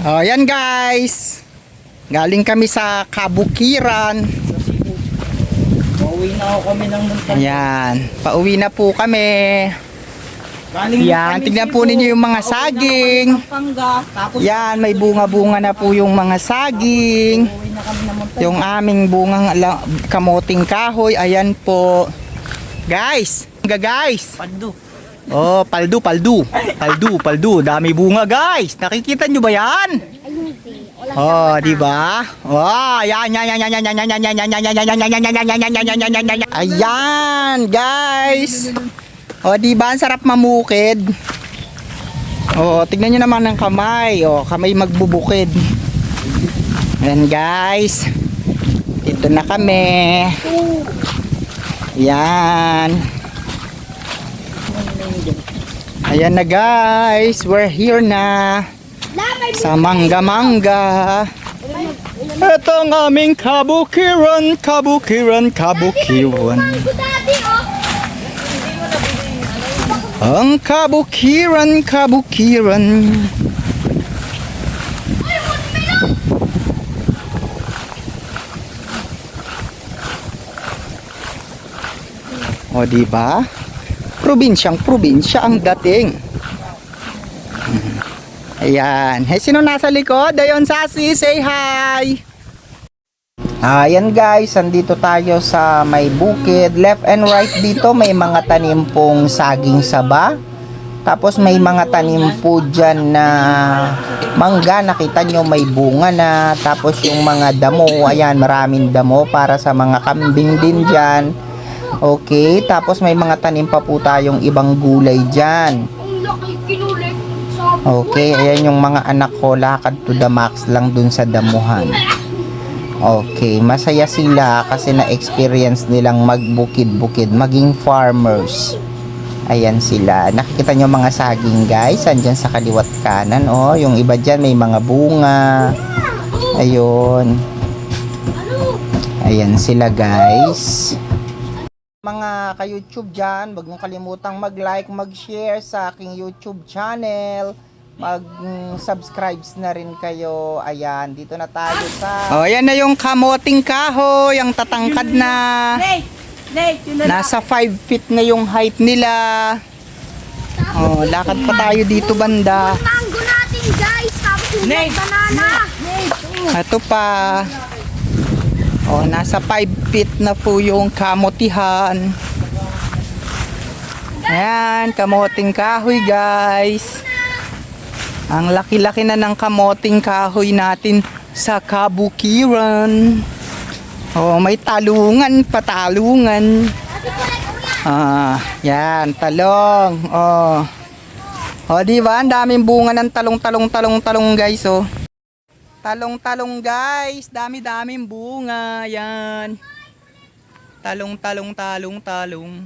Oh, yan guys. Galing kami sa Kabukiran. Pauwi na ako kami ng Montalban. Ayan, pauwi na po kami. Galing Yan, kami tignan Cebu. po ninyo yung mga Pauwi na saging. kami ng Pampanga. Tapos Yan, may bunga-bunga na po yung mga saging. pauwi na kami ng Montalban. Yung aming bungang kamoting kahoy. Ayan po. Guys, guys. Pando. Oh, paldo. Dami bunga, guys. Nakikita nyo ba yan? Oh, di ba? Oh, yan. Ayan, guys. Oh, di ba? Ang sarap mamukid. Oh, tignan nyo naman ng kamay. Oh, kamay magbubukid. Ayan, guys. Ito na kami. Yan. Ayan na guys, we're here na sa mangga-mangga. Ito ang aming Kabukiran. Ang Kabukiran. O diba? Probinsya ang dating. Ayan. Hey, sino nasa likod? Dayon Sasi, say hi! Ayan guys, andito tayo sa may bukid. Left and right dito may mga tanim pong saging saba. Tapos may mga tanim po dyan na mangga. Nakita nyo may bunga na. Tapos yung mga damo, ayan, maraming damo para sa mga kambing din dyan. Okay, tapos may mga tanim pa po tayong ibang gulay dyan. Okay, ayan yung mga anak ko, lakad to the max lang dun sa damuhan. Okay, masaya sila kasi na-experience nilang magbukid-bukid, maging farmers. Ayan sila. Nakikita nyo mga saging guys, andyan sa kaliwat kanan. Oh, yung iba dyan may mga bunga. Ayun. Ayan sila guys. Mga ka-YouTube dyan, huwag niyong kalimutang mag-like, mag-share sa aking YouTube channel. Mag-subscribe na rin kayo. Ayan, dito na tayo sa... Oh, ayan na yung kamoting kahoy, ang tatangkad na. Nasa 5 feet na yung height nila. Oh, lakad pa tayo dito banda. Mango natin guys, tapos yung banana. Ito pa. Oh, nasa 5 feet na po yung kamotihan. Ayan, kamoting kahoy guys. Ang laki-laki na ng kamoting kahoy natin sa Kabukiran. Oh, may talungan, patalungan. Yan, talong. Oh. Oh, di ba? Ang daming bunga ng talong guys, oh. Talong guys, dami-daming bunga, yan. Talong. Talong.